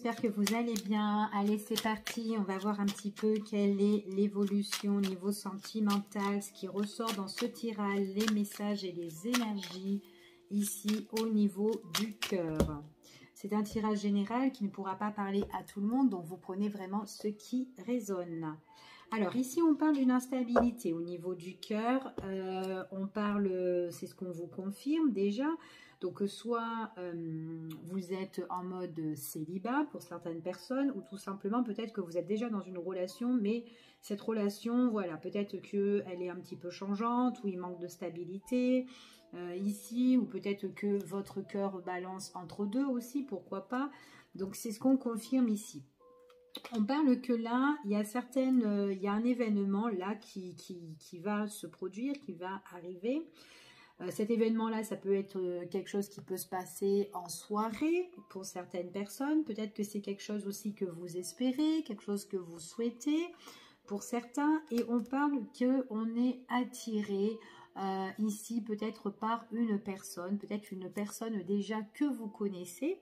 j'espère que vous allez bien. Allez, c'est parti, on va voir un petit peu quelle est l'évolution au niveau sentimental, ce qui ressort dans ce tirage, les messages et les énergies ici au niveau du cœur. C'est un tirage général qui ne pourra pas parler à tout le monde, donc vous prenez vraiment ce qui résonne. Alors ici, on parle d'une instabilité au niveau du cœur. On parle, c'est ce qu'on vous confirme déjà. Donc soit vous êtes en mode célibat pour certaines personnes, ou tout simplement peut-être que vous êtes déjà dans une relation, mais cette relation, voilà, peut-être qu'elle est un petit peu changeante, ou il manque de stabilité ici, ou peut-être que votre cœur balance entre deux aussi, pourquoi pas. Donc c'est ce qu'on confirme ici. On parle que là, il y a un événement là qui va se produire, qui va arriver. Cet événement-là, ça peut être quelque chose qui peut se passer en soirée pour certaines personnes. Peut-être que c'est quelque chose aussi que vous espérez, quelque chose que vous souhaitez pour certains. Et on parle qu'on est attiré ici peut-être par une personne, peut-être une personne déjà que vous connaissez.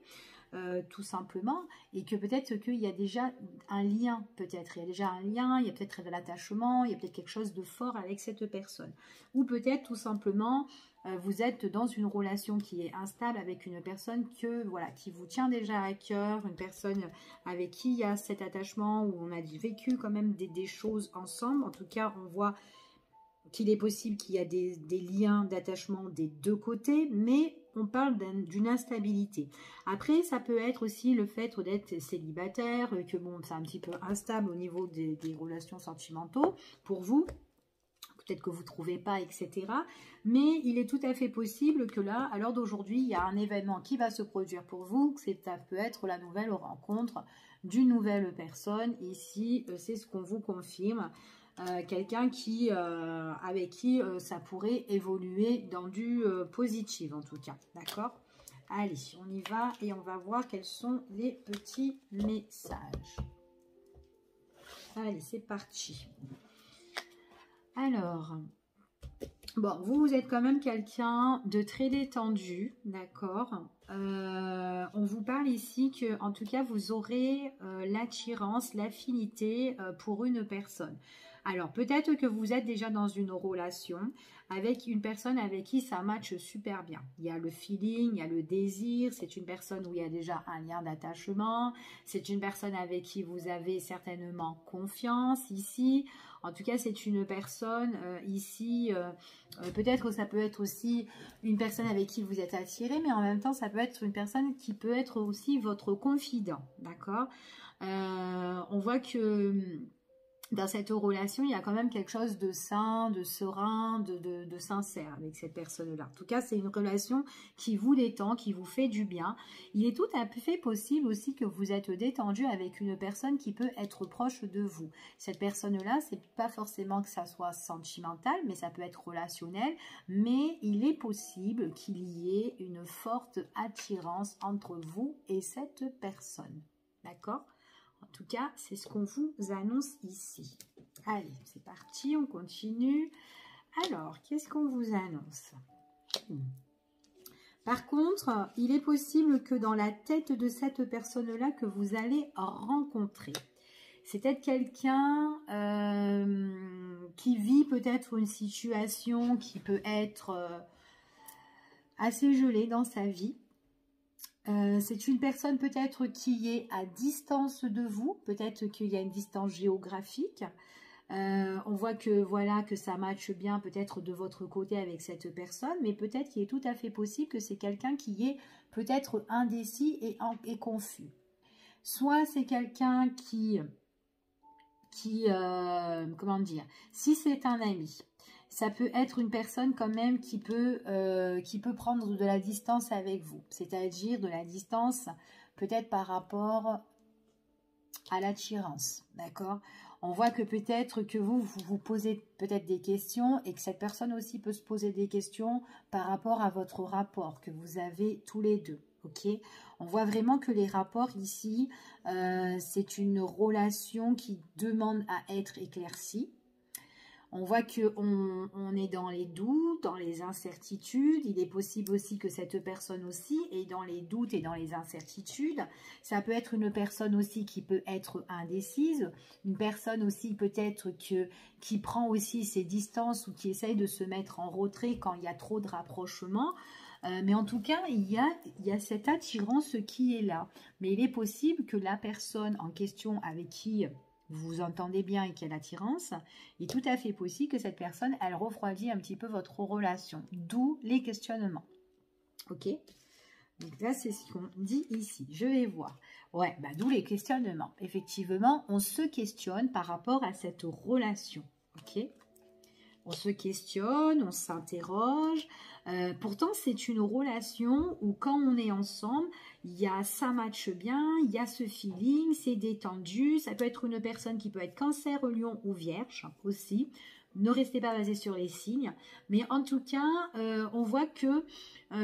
Tout simplement, et que peut-être qu'il y a déjà un lien, peut-être, il y a déjà un lien, il y a peut-être de l'attachement, il y a peut-être quelque chose de fort avec cette personne. Ou peut-être tout simplement, vous êtes dans une relation qui est instable avec une personne voilà, qui vous tient déjà à cœur, une personne avec qui il y a cet attachement, où on a vécu quand même des choses ensemble. En tout cas, on voit qu'il est possible qu'il y a des liens d'attachement des deux côtés, mais on parle d'une instabilité. Après, ça peut être aussi le fait d'être célibataire, que bon, c'est un petit peu instable au niveau des relations sentimentaux pour vous. Peut-être que vous ne trouvez pas, etc. Mais il est tout à fait possible que là, à l'heure d'aujourd'hui, il y a un événement qui va se produire pour vous. Ça peut être la nouvelle rencontre d'une nouvelle personne. Ici, c'est ce qu'on vous confirme. Quelqu'un avec qui ça pourrait évoluer dans du positif en tout cas, d'accord? Allez, on y va et on va voir quels sont les petits messages. Allez, c'est parti. Alors, bon, vous êtes quand même quelqu'un de très détendu, d'accord? On vous parle ici que, en tout cas, vous aurez l'attirance, l'affinité pour une personne. Alors, peut-être que vous êtes déjà dans une relation avec une personne avec qui ça matche super bien. Il y a le feeling, il y a le désir, c'est une personne où il y a déjà un lien d'attachement, c'est une personne avec qui vous avez certainement confiance ici. En tout cas, c'est une personne ici, peut-être que ça peut être aussi une personne avec qui vous êtes attiré, mais en même temps, ça peut être une personne qui peut être aussi votre confident, d'accord? On voit que dans cette relation, il y a quand même quelque chose de sain, de serein, de sincère avec cette personne-là. En tout cas, c'est une relation qui vous détend, qui vous fait du bien. Il est tout à fait possible aussi que vous êtes détendu avec une personne qui peut être proche de vous. Cette personne-là, c'est pas forcément que ça soit sentimental, mais ça peut être relationnel. Mais il est possible qu'il y ait une forte attirance entre vous et cette personne. D'accord ? En tout cas, c'est ce qu'on vous annonce ici. Allez, c'est parti, on continue. Alors, qu'est-ce qu'on vous annonce? Par contre, il est possible que dans la tête de cette personne-là que vous allez rencontrer, c'est peut-être quelqu'un qui vit peut-être une situation qui peut être assez gelée dans sa vie. C'est une personne peut-être qui est à distance de vous, peut-être qu'il y a une distance géographique. On voit que voilà que ça matche bien peut-être de votre côté avec cette personne, mais peut-être qu'il est tout à fait possible que c'est quelqu'un qui est peut-être indécis et confus. Soit c'est quelqu'un comment dire, si c'est un ami, ça peut être une personne quand même qui peut prendre de la distance avec vous. C'est-à-dire de la distance peut-être par rapport à l'attirance. D'accord? On voit que peut-être que vous posez peut-être des questions et que cette personne aussi peut se poser des questions par rapport à votre rapport que vous avez tous les deux. Ok? On voit vraiment que les rapports ici, c'est une relation qui demande à être éclaircie. On voit qu'on est dans les doutes, dans les incertitudes. Il est possible aussi que cette personne aussi est dans les doutes et dans les incertitudes. Ça peut être une personne aussi qui peut être indécise. Une personne aussi peut-être qui prend aussi ses distances ou qui essaye de se mettre en retrait quand il y a trop de rapprochement. Mais en tout cas, il y a cette attirance qui est là. Mais il est possible que la personne en question avec qui vous vous entendez bien et qu'il y a l'attirance, il est tout à fait possible que cette personne, elle refroidit un petit peu votre relation. D'où les questionnements. Ok? Donc là, c'est ce qu'on dit ici. Je vais voir. Ouais, bah, d'où les questionnements. Effectivement, on se questionne par rapport à cette relation. Ok? On se questionne, on s'interroge. Pourtant, c'est une relation où quand on est ensemble, ça matche bien, il y a ce feeling, c'est détendu. Ça peut être une personne qui peut être Cancer, Lion ou Vierge aussi. Ne restez pas basé sur les signes. Mais en tout cas, on voit que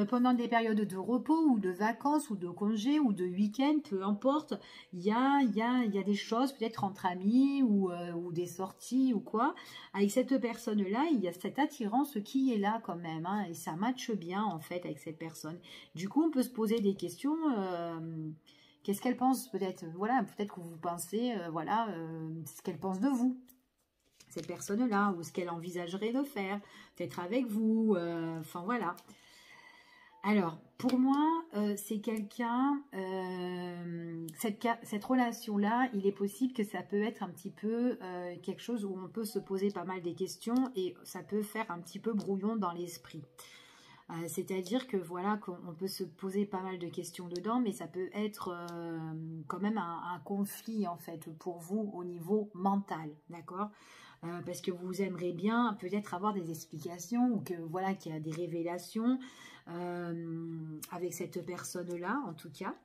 pendant des périodes de repos ou de vacances ou de congés ou de week-end, peu importe, il y a des choses peut-être entre amis ou des sorties ou quoi. Avec cette personne-là, il y a cette attirance qui est là quand même. Hein, et ça matche bien en fait avec cette personne. Du coup, on peut se poser des questions. Qu'est-ce qu'elle pense peut-être? Voilà, peut-être que vous pensez, ce qu'elle pense de vous. Cette personne-là, ou ce qu'elle envisagerait de faire, peut-être avec vous, enfin voilà. Alors, pour moi, c'est quelqu'un, cette relation-là, il est possible que ça peut être un petit peu quelque chose où on peut se poser pas mal des questions et ça peut faire un petit peu brouillon dans l'esprit. C'est-à-dire que voilà, qu'on peut se poser pas mal de questions dedans, mais ça peut être quand même un conflit en fait pour vous au niveau mental, d'accord? Parce que vous aimeriez bien peut-être avoir des explications ou que voilà qu'il y a des révélations avec cette personne-là en tout cas.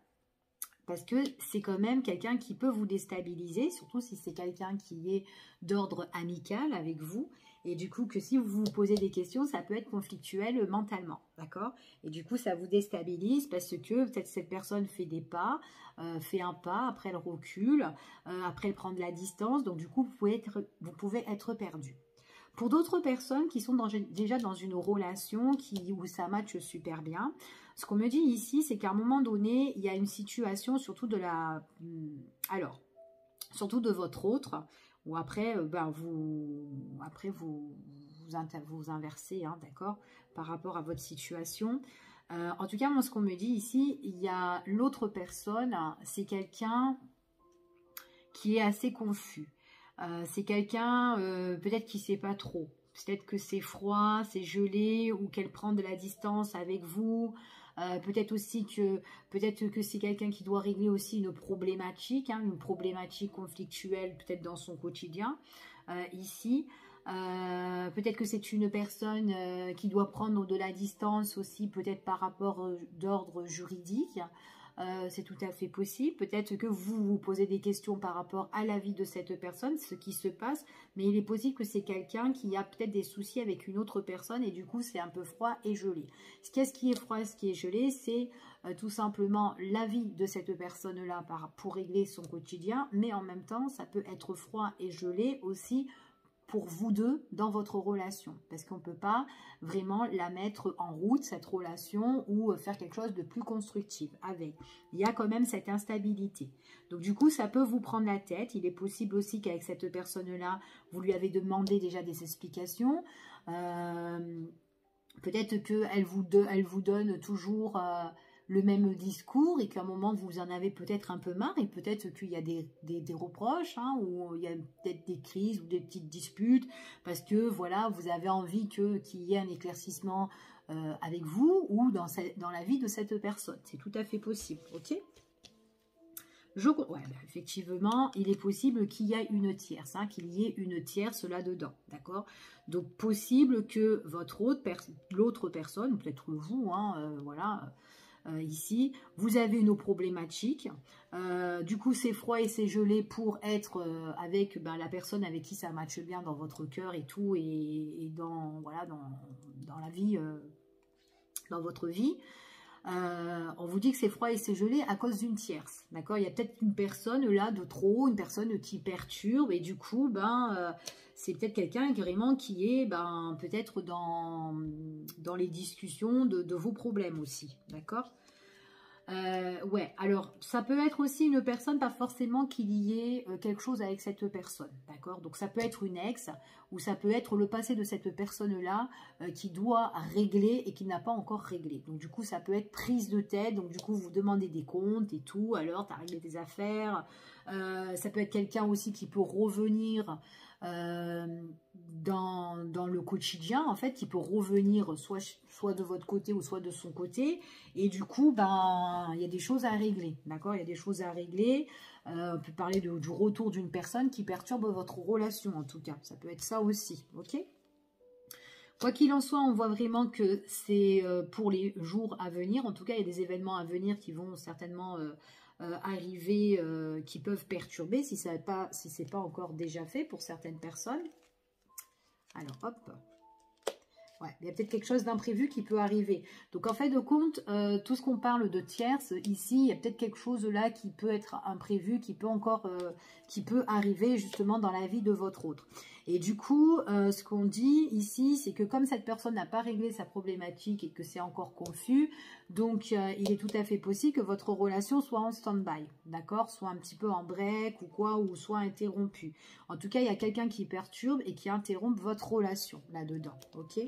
Parce que c'est quand même quelqu'un qui peut vous déstabiliser, surtout si c'est quelqu'un qui est d'ordre amical avec vous. Et du coup, que si vous vous posez des questions, ça peut être conflictuel mentalement, d'accord? Et du coup, ça vous déstabilise parce que peut-être cette personne fait des pas, fait un pas, après elle recule, après elle prend de la distance. Donc du coup, vous pouvez être perdu. Pour d'autres personnes qui sont déjà dans une relation où ça matche super bien, ce qu'on me dit ici, c'est qu'à un moment donné, il y a une situation, surtout surtout de votre autre, où après, vous inversez, hein, d'accord, par rapport à votre situation. En tout cas, moi, ce qu'on me dit ici, il y a l'autre personne, c'est quelqu'un qui est assez confus. C'est quelqu'un peut-être qui ne sait pas trop. Peut-être que c'est froid, c'est gelé ou qu'elle prend de la distance avec vous. Peut-être aussi que c'est quelqu'un qui doit régler aussi une problématique conflictuelle peut-être dans son quotidien ici. Peut-être que c'est une personne qui doit prendre de la distance aussi peut-être par rapport d'ordre juridique. C'est tout à fait possible. Peut-être que vous vous posez des questions par rapport à la vie de cette personne, ce qui se passe, mais il est possible que c'est quelqu'un qui a peut-être des soucis avec une autre personne et du coup c'est un peu froid et gelé. Qu'est-ce qui est froid, ce qui est gelé, c'est tout simplement la vie de cette personne-là pour régler son quotidien, mais en même temps ça peut être froid et gelé aussi pour vous deux dans votre relation, parce qu'on ne peut pas vraiment la mettre en route, cette relation, ou faire quelque chose de plus constructif avec. Il y a quand même cette instabilité. Donc du coup, ça peut vous prendre la tête. Il est possible aussi qu'avec cette personne-là, vous lui avez demandé déjà des explications. Peut-être qu'elle vous donne toujours le même discours et qu'à un moment vous en avez peut-être un peu marre et peut-être qu'il y a des reproches, hein, ou il y a peut-être des crises ou des petites disputes parce que voilà, vous avez envie qu'il y ait un éclaircissement avec vous ou dans la vie de cette personne. C'est tout à fait possible, ok? Effectivement, il est possible qu'il y ait une tierce, hein, qu'il y ait une tierce là-dedans, d'accord? Donc, possible que l'autre personne, peut-être vous, hein, ici, vous avez une problématique. Du coup, c'est froid et c'est gelé pour être avec la personne avec qui ça matche bien dans votre cœur et tout, et dans la vie, dans votre vie. On vous dit que c'est froid et c'est gelé à cause d'une tierce, d'accord? Il y a peut-être une personne là de trop, une personne qui perturbe et du coup, c'est peut-être quelqu'un vraiment qui est peut-être dans les discussions de vos problèmes aussi, d'accord? Ouais, alors ça peut être aussi une personne, pas forcément qu'il y ait quelque chose avec cette personne, d'accord? Donc ça peut être une ex, ou ça peut être le passé de cette personne-là qui doit régler et qui n'a pas encore réglé. Donc du coup, ça peut être prise de tête, donc du coup, vous demandez des comptes et tout, alors tu as réglé tes affaires. Ça peut être quelqu'un aussi qui peut revenir dans le quotidien, en fait, qui peut revenir soit de votre côté ou soit de son côté, et du coup, il y a des choses à régler, d'accord? Il y a des choses à régler, on peut parler du retour d'une personne qui perturbe votre relation, en tout cas, ça peut être ça aussi, ok? Quoi qu'il en soit, on voit vraiment que c'est pour les jours à venir, en tout cas, il y a des événements à venir qui vont certainement arriver, qui peuvent perturber, si ce n'est pas encore déjà fait pour certaines personnes. Alors, hop. Ouais, il y a peut-être quelque chose d'imprévu qui peut arriver. Donc, en fait de compte, tout ce qu'on parle de tierce, ici, il y a peut-être quelque chose là qui peut être imprévu, qui peut arriver justement dans la vie de votre autre. Et du coup, ce qu'on dit ici, c'est que comme cette personne n'a pas réglé sa problématique et que c'est encore confus, donc il est tout à fait possible que votre relation soit en stand-by, d'accord? Soit un petit peu en break ou quoi, ou soit interrompue. En tout cas, il y a quelqu'un qui perturbe et qui interrompt votre relation là-dedans, ok?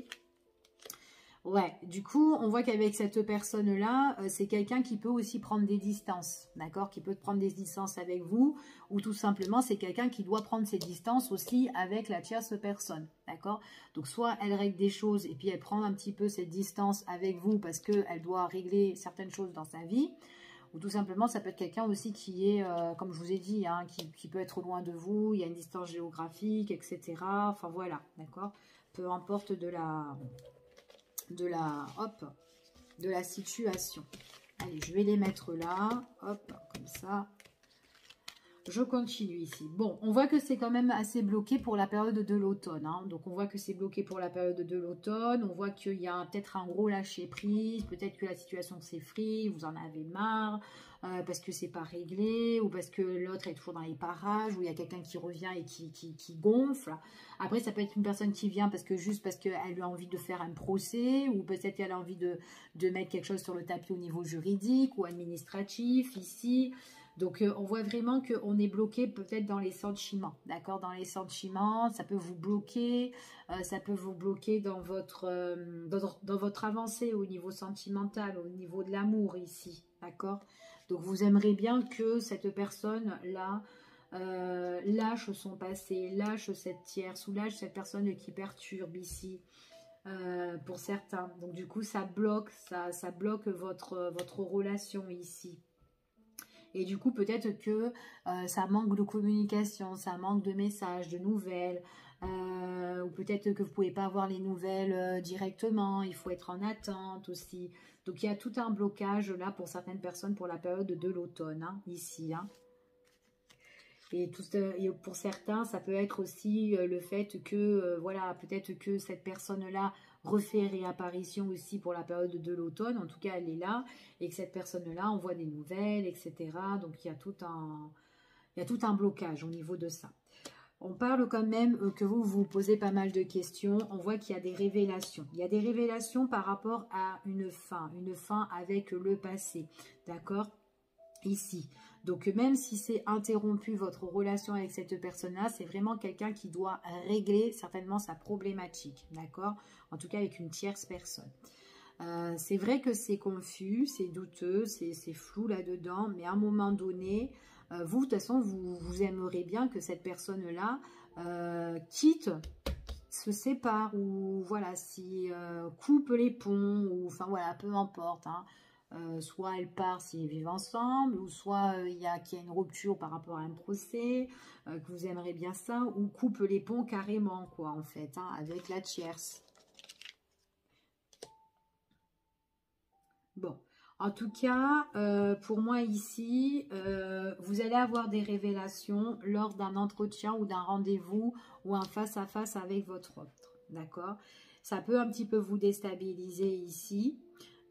Ouais, du coup, on voit qu'avec cette personne-là, c'est quelqu'un qui peut aussi prendre des distances, d'accord? Qui peut prendre des distances avec vous, ou tout simplement, c'est quelqu'un qui doit prendre ses distances aussi avec la tierce personne, d'accord? Donc, soit elle règle des choses et puis elle prend un petit peu cette distance avec vous parce qu'elle doit régler certaines choses dans sa vie, ou tout simplement, ça peut être quelqu'un aussi qui est, comme je vous ai dit, hein, qui peut être loin de vous, il y a une distance géographique, etc. Enfin, voilà, d'accord? Peu importe de la situation. Allez, je vais les mettre là, hop, comme ça. Je continue ici. Bon, on voit que c'est quand même assez bloqué pour la période de l'automne. Hein. Donc, on voit que c'est bloqué pour la période de l'automne. On voit qu'il y a peut-être un gros lâcher-prise. Peut-être que la situation s'effrite, vous en avez marre, parce que c'est pas réglé, ou parce que l'autre est toujours dans les parages, ou il y a quelqu'un qui revient et qui gonfle. Après, ça peut être une personne qui vient juste parce qu'elle a envie de faire un procès, ou peut-être qu'elle a envie de mettre quelque chose sur le tapis au niveau juridique ou administratif, ici. Donc, on voit vraiment qu'on est bloqué peut-être dans les sentiments, d'accord? Dans les sentiments, ça peut vous bloquer, dans votre avancée au niveau sentimental, au niveau de l'amour ici, d'accord? Donc, vous aimeriez bien que cette personne-là lâche son passé, lâche cette tierce ou lâche cette personne qui perturbe ici. Pour certains. Donc, du coup, ça bloque votre relation ici. Et du coup, peut-être que ça manque de communication, ça manque de messages, de nouvelles. Ou peut-être que vous ne pouvez pas avoir les nouvelles directement. Il faut être en attente aussi. Donc, il y a tout un blocage là pour certaines personnes pour la période de l'automne, hein, ici. Hein. Et pour certains, ça peut être aussi le fait que, voilà, peut-être que cette personne-là refait réapparition aussi pour la période de l'automne. En tout cas, elle est là. Et que cette personne-là envoie des nouvelles, etc. Donc, il y a tout un blocage au niveau de ça. On parle quand même que vous vous posez pas mal de questions. On voit qu'il y a des révélations. Il y a des révélations par rapport à une fin avec le passé. D'accord ? Ici. Donc, même si c'est interrompu votre relation avec cette personne-là, c'est vraiment quelqu'un qui doit régler certainement sa problématique, d'accord? En tout cas, avec une tierce personne. C'est vrai que c'est confus, c'est douteux, c'est flou là-dedans, mais à un moment donné, vous, de toute façon, vous aimeriez bien que cette personne-là quitte, se sépare, ou voilà, si coupe les ponts, ou enfin voilà, peu importe, hein. Soit elle part s'ils vivent ensemble, ou soit qu'il y a une rupture par rapport à un procès, que vous aimeriez bien ça, ou coupe les ponts carrément, quoi, en fait, hein, avec la tierce. Bon, en tout cas, pour moi ici, vous allez avoir des révélations lors d'un entretien ou d'un rendez-vous ou un face-à-face avec votre autre, d'accord? Ça peut un petit peu vous déstabiliser ici.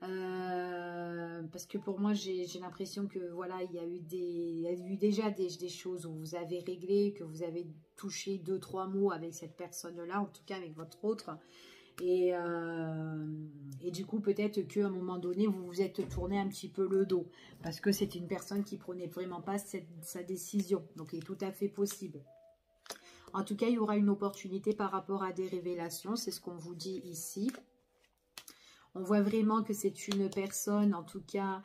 Parce que pour moi, j'ai l'impression que voilà, il y a eu déjà des choses où vous avez réglé, que vous avez touché 2-3 mots avec cette personne-là, en tout cas avec votre autre. Et du coup, peut-être qu'à un moment donné, vous vous êtes tourné un petit peu le dos. Parce que c'est une personne qui prenait vraiment pas sa décision. Donc, il est tout à fait possible. En tout cas, il y aura une opportunité par rapport à des révélations. C'est ce qu'on vous dit ici. On voit vraiment que c'est une personne, en tout cas,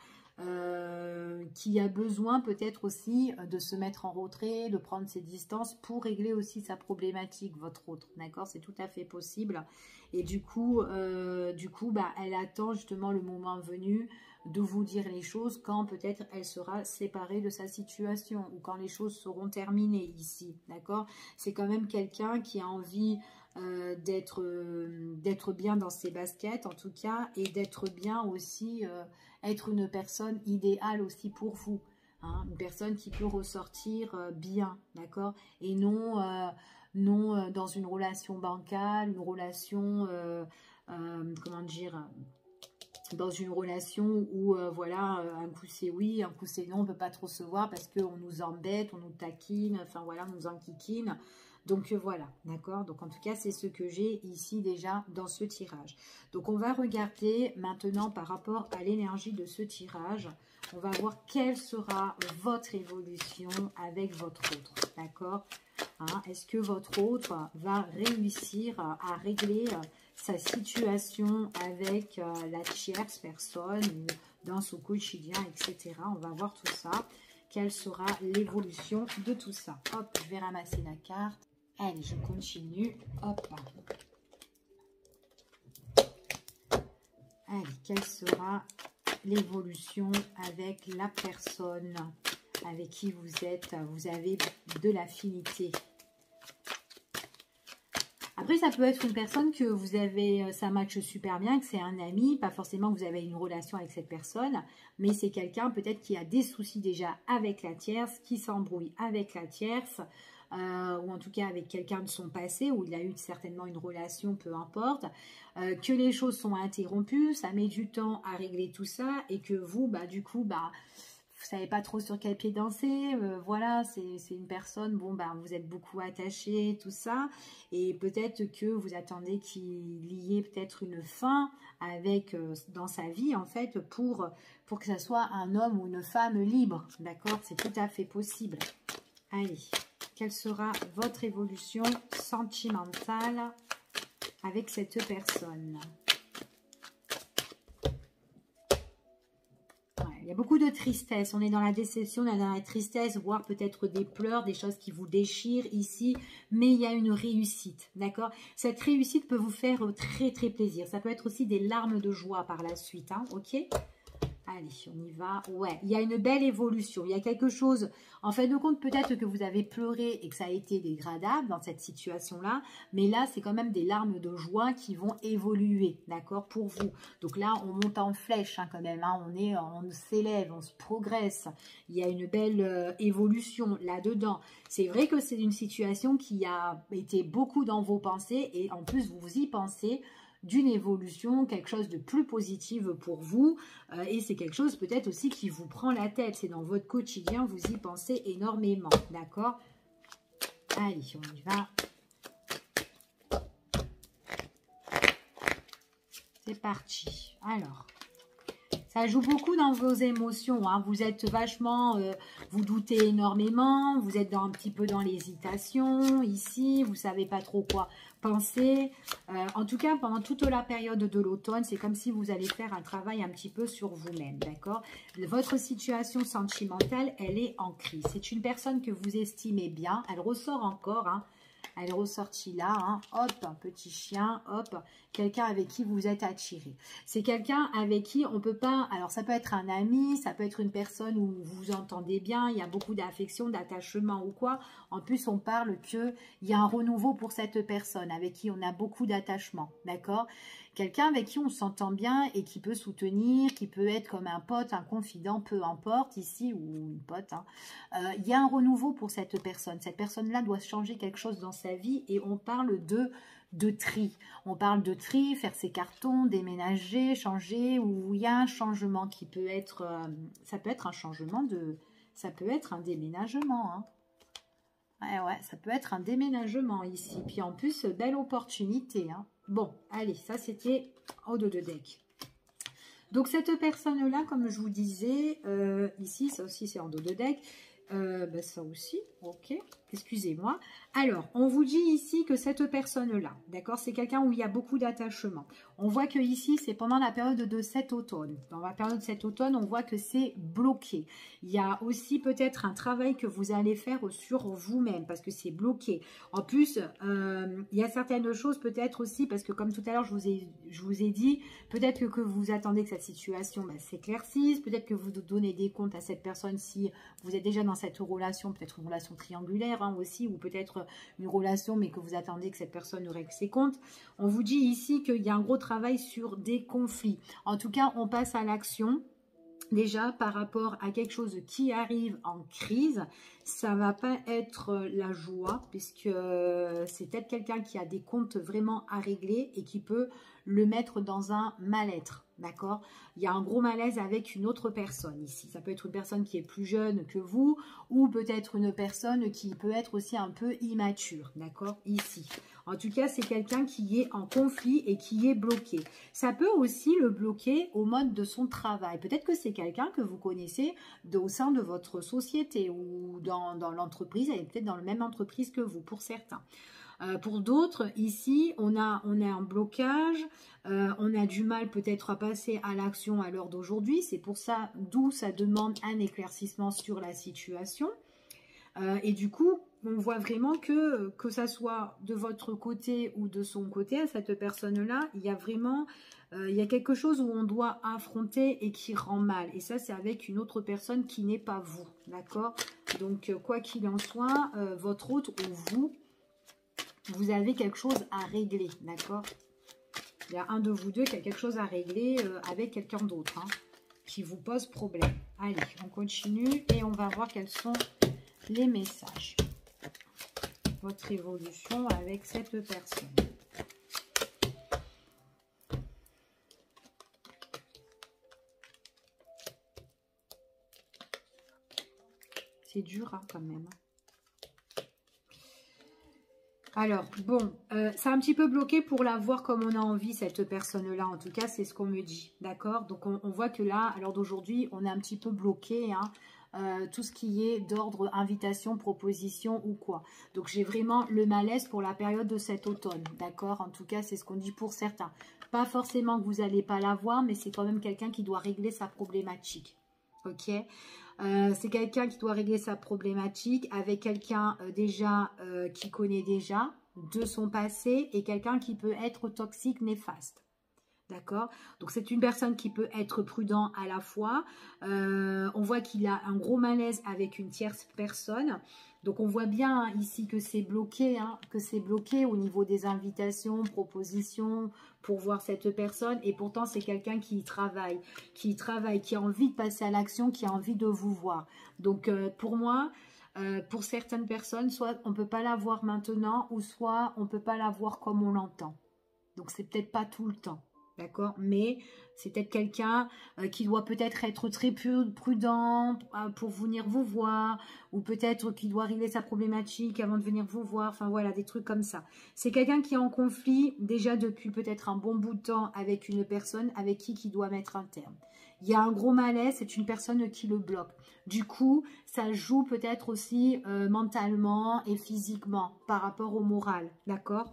qui a besoin peut-être aussi de se mettre en retrait, de prendre ses distances pour régler aussi sa problématique, votre autre. D'accord? C'est tout à fait possible. Et du coup, bah, elle attend justement le moment venu de vous dire les choses quand peut-être elle sera séparée de sa situation ou quand les choses seront terminées ici. D'accord? C'est quand même quelqu'un qui a envie d'être bien dans ses baskets en tout cas, et d'être bien aussi, être une personne idéale aussi pour vous, hein, une personne qui peut ressortir bien, d'accord, et non, dans une relation bancale, une relation, comment dire, dans une relation où voilà, un coup c'est oui, un coup c'est non, on ne peut pas trop se voir parce qu'on nous embête, on nous taquine, enfin voilà, on nous enquiquine. Donc voilà, d'accord? Donc en tout cas, c'est ce que j'ai ici déjà dans ce tirage. Donc on va regarder maintenant par rapport à l'énergie de ce tirage. On va voir quelle sera votre évolution avec votre autre, d'accord? Hein, est-ce que votre autre va réussir à régler sa situation avec la tierce personne ou dans son quotidien, etc. On va voir tout ça. Quelle sera l'évolution de tout ça? Hop, je vais ramasser la carte. Allez, je continue. Hop. Allez, quelle sera l'évolution avec la personne avec qui vous êtes? Vous avez de l'affinité. Après, ça peut être une personne que vous avez, ça matche super bien, que c'est un ami, pas forcément que vous avez une relation avec cette personne, mais c'est quelqu'un peut-être qui a des soucis déjà avec la tierce, qui s'embrouille avec la tierce, ou en tout cas avec quelqu'un de son passé, où il a eu certainement une relation, peu importe, que les choses sont interrompues, ça met du temps à régler tout ça, et que vous, bah, du coup, bah, vous savez pas trop sur quel pied danser, voilà, c'est une personne, bon, bah, vous êtes beaucoup attaché, tout ça, et peut-être que vous attendez qu'il y ait peut-être une fin avec, dans sa vie, en fait, pour que ça soit un homme ou une femme libre, d'accord? C'est tout à fait possible. Allez, quelle sera votre évolution sentimentale avec cette personne? Il y a beaucoup de tristesse, on est dans la déception, on est dans la tristesse, voire peut-être des pleurs, des choses qui vous déchirent ici, mais il y a une réussite, d'accord? Cette réussite peut vous faire très très plaisir, ça peut être aussi des larmes de joie par la suite, hein, ok? Allez, on y va. Ouais, il y a une belle évolution. Il y a quelque chose, en fin de compte, peut-être que vous avez pleuré et que ça a été dégradable dans cette situation-là. Mais là, c'est quand même des larmes de joie qui vont évoluer, d'accord, pour vous. Donc là, on monte en flèche hein, quand même. Hein, on s'élève, on se progresse. Il y a une belle évolution là-dedans. C'est vrai que c'est une situation qui a été beaucoup dans vos pensées. Et en plus, vous y pensez d'une évolution, quelque chose de plus positif pour vous, et c'est quelque chose peut-être aussi qui vous prend la tête, c'est dans votre quotidien, vous y pensez énormément, d'accord? Allez, on y va. C'est parti. Alors, ça joue beaucoup dans vos émotions, hein. Vous êtes vachement, vous doutez énormément, vous êtes un petit peu dans l'hésitation ici, vous ne savez pas trop quoi penser. En tout cas, pendant toute la période de l'automne, c'est comme si vous allez faire un travail un petit peu sur vous-même, d'accord? Votre situation sentimentale, elle est en crise. C'est une personne que vous estimez bien, elle ressort encore, hein. Elle est ressortie là, hein, hop, un petit chien, hop, quelqu'un avec qui vous êtes attiré. C'est quelqu'un avec qui on peut pas, alors ça peut être un ami, ça peut être une personne où vous vous entendez bien, il y a beaucoup d'affection, d'attachement ou quoi. En plus, on parle qu'il y a un renouveau pour cette personne avec qui on a beaucoup d'attachement, d'accord? quelqu'un avec qui on s'entend bien et qui peut soutenir, qui peut être comme un pote, un confident, peu importe, ici, ou une pote. Hein. Il y a un renouveau pour cette personne. Cette personne-là doit changer quelque chose dans sa vie et on parle de tri. On parle de tri, faire ses cartons, déménager, changer, ou il y a un changement qui peut être, ça peut être un changement ça peut être un déménagement. Hein. Ouais, ça peut être un déménagement ici. Puis en plus, belle opportunité. Hein. Bon, allez, ça c'était en dos de deck. Donc cette personne-là, comme je vous disais, ici, ça aussi c'est en dos de deck. Ça aussi, ok, excusez-moi. Alors, on vous dit ici que cette personne-là, d'accord, c'est quelqu'un où il y a beaucoup d'attachement. On voit que ici, c'est pendant la période de cet automne. Dans la période de cet automne, on voit que c'est bloqué. Il y a aussi peut-être un travail que vous allez faire sur vous-même parce que c'est bloqué. En plus, il y a certaines choses peut-être aussi parce que comme tout à l'heure, je vous ai dit, peut-être que vous attendez que cette situation s'éclaircisse, peut-être que vous donnez des comptes à cette personne si vous êtes déjà dans cette relation, peut-être une relation triangulaire hein, aussi, ou peut-être une relation mais que vous attendez que cette personne règle ses comptes. On vous dit ici qu'il y a un gros travail sur des conflits. En tout cas, on passe à l'action. Déjà, par rapport à quelque chose qui arrive en crise, ça va pas être la joie, puisque c'est peut-être quelqu'un qui a des comptes vraiment à régler et qui peut le mettre dans un mal-être, d'accord? Il y a un gros malaise avec une autre personne ici. Ça peut être une personne qui est plus jeune que vous, ou peut-être une personne qui peut être aussi un peu immature, d'accord? Ici. En tout cas, c'est quelqu'un qui est en conflit et qui est bloqué. Ça peut aussi le bloquer au mode de son travail. Peut-être que c'est quelqu'un que vous connaissez au sein de votre société ou dans l'entreprise, elle est peut-être dans la même entreprise que vous, pour certains. Pour d'autres, ici, on a un blocage, on a du mal peut-être à passer à l'action à l'heure d'aujourd'hui. C'est pour ça, d'où ça demande un éclaircissement sur la situation. Et du coup, on voit vraiment que ça soit de votre côté ou de son côté, à cette personne-là, il y a vraiment il y a quelque chose où on doit affronter et qui rend mal. Et ça, c'est avec une autre personne qui n'est pas vous, d'accord? Donc, quoi qu'il en soit, votre autre ou vous avez quelque chose à régler, d'accord? Il y a un de vous deux qui a quelque chose à régler avec quelqu'un d'autre, hein, qui vous pose problème. Allez, on continue et on va voir quels sont les messages. Votre évolution avec cette personne. C'est dur hein, quand même. Alors, bon, c'est un petit peu bloqué pour la voir comme on a envie, cette personne-là. En tout cas, c'est ce qu'on me dit, d'accord? Donc, on voit que là, à l'heure d'aujourd'hui, on est un petit peu bloqué, hein, tout ce qui est d'ordre invitation, proposition ou quoi. Donc, j'ai vraiment le malaise pour la période de cet automne, d'accord? En tout cas, c'est ce qu'on dit pour certains. Pas forcément que vous n'allez pas la voir, mais c'est quand même quelqu'un qui doit régler sa problématique, ok? C'est quelqu'un qui doit régler sa problématique avec quelqu'un déjà qui connaît déjà de son passé et quelqu'un qui peut être toxique, néfaste. D'accord? Donc, c'est une personne qui peut être prudent à la fois. On voit qu'il a un gros malaise avec une tierce personne. Donc, on voit bien hein, ici que c'est bloqué, hein, au niveau des invitations, propositions pour voir cette personne. Et pourtant, c'est quelqu'un qui travaille, qui a envie de passer à l'action, qui a envie de vous voir. Donc, pour moi, pour certaines personnes, soit on ne peut pas la voir maintenant, ou soit on ne peut pas la voir comme on l'entend. Donc, c'est peut-être pas tout le temps. D'accord, mais c'est peut-être quelqu'un qui doit peut-être être très prudent pour venir vous voir, ou peut-être qui doit régler sa problématique avant de venir vous voir, enfin voilà, des trucs comme ça. C'est quelqu'un qui est en conflit déjà depuis peut-être un bon bout de temps avec une personne avec qui doit mettre un terme. Il y a un gros malaise, c'est une personne qui le bloque. Du coup, ça joue peut-être aussi mentalement et physiquement par rapport au moral, d'accord ?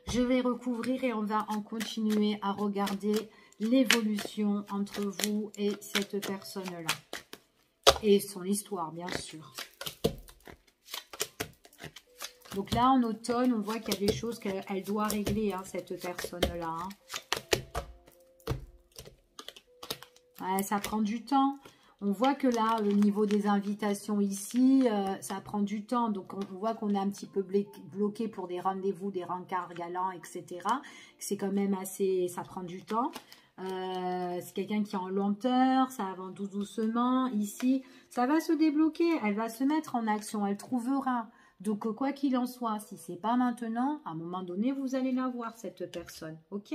Je vais recouvrir et on va en continuer à regarder l'évolution entre vous et cette personne-là. Et son histoire, bien sûr. Donc là, en automne, on voit qu'il y a des choses qu'elle doit régler, hein, cette personne-là. Hein. Ouais, ça prend du temps. On voit que là, au niveau des invitations ici, ça prend du temps. Donc, on voit qu'on est un petit peu bloqué pour des rendez-vous, des rencarts galants, etc. C'est quand même assez... Ça prend du temps. C'est quelqu'un qui est en lenteur, ça avance tout doucement. Ici, ça va se débloquer. Elle va se mettre en action. Elle trouvera. Donc, quoi qu'il en soit, si ce n'est pas maintenant, à un moment donné, vous allez la voir, cette personne. OK ?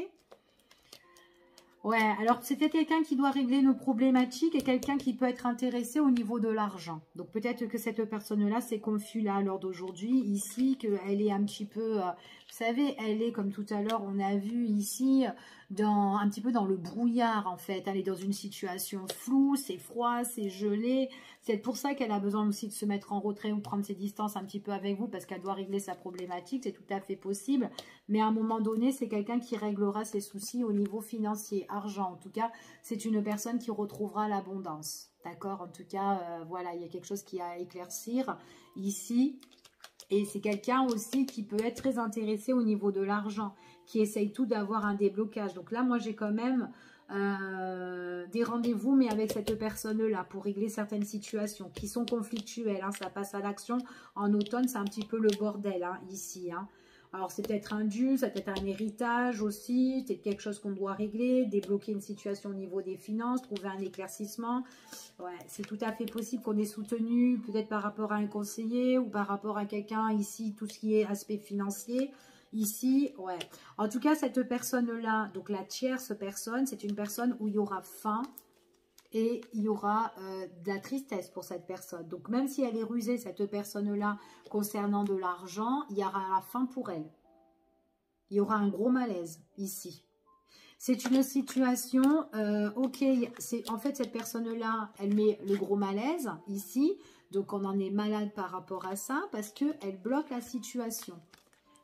Ouais, alors c'était quelqu'un qui doit régler nos problématiques et quelqu'un qui peut être intéressé au niveau de l'argent. Donc peut-être que cette personne-là s'est confus là à l'heure d'aujourd'hui, ici, qu'elle est un petit peu, vous savez, elle est comme tout à l'heure, on a vu ici, un petit peu dans le brouillard en fait. Elle est dans une situation floue, c'est froid, c'est gelé. C'est pour ça qu'elle a besoin aussi de se mettre en retrait ou prendre ses distances un petit peu avec vous parce qu'elle doit régler sa problématique, c'est tout à fait possible. Mais à un moment donné, c'est quelqu'un qui réglera ses soucis au niveau financier, argent. En tout cas, c'est une personne qui retrouvera l'abondance. D'accord? En tout cas, voilà, il y a quelque chose qui a à éclaircir ici. Et c'est quelqu'un aussi qui peut être très intéressé au niveau de l'argent, qui essaye tout d'avoir un déblocage. Donc là, moi, j'ai quand même des rendez-vous, mais avec cette personne-là, pour régler certaines situations qui sont conflictuelles. Hein, ça passe à l'action. En automne, c'est un petit peu le bordel, hein, ici. Hein. Alors, c'est peut-être un dû, ça peut être un héritage aussi, c'est quelque chose qu'on doit régler, débloquer une situation au niveau des finances, trouver un éclaircissement. Ouais, c'est tout à fait possible qu'on ait soutenu, peut-être par rapport à un conseiller ou par rapport à quelqu'un ici, tout ce qui est aspect financier. Ici, ouais. En tout cas, cette personne-là, donc la tierce personne, c'est une personne où il y aura faim. Et il y aura de la tristesse pour cette personne. Donc, même si elle est rusée, cette personne-là, concernant de l'argent, il y aura la fin pour elle. Il y aura un gros malaise ici. C'est une situation, ok, en fait, cette personne-là, elle met le gros malaise ici. Donc, on en est malade par rapport à ça parce qu'elle bloque la situation.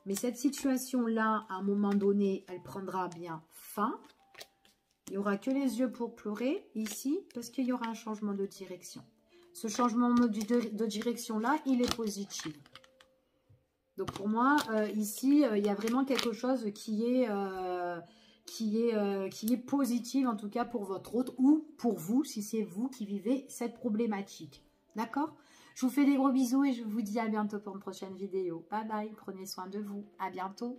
Mais cette situation-là, à un moment donné, elle prendra bien fin. Il n'y aura que les yeux pour pleurer ici parce qu'il y aura un changement de direction. Ce changement de direction-là, il est positif. Donc pour moi, ici, il y a vraiment quelque chose qui est positif, en tout cas pour votre hôte ou pour vous, si c'est vous qui vivez cette problématique. D'accord ? Je vous fais des gros bisous et je vous dis à bientôt pour une prochaine vidéo. Bye bye, prenez soin de vous. À bientôt.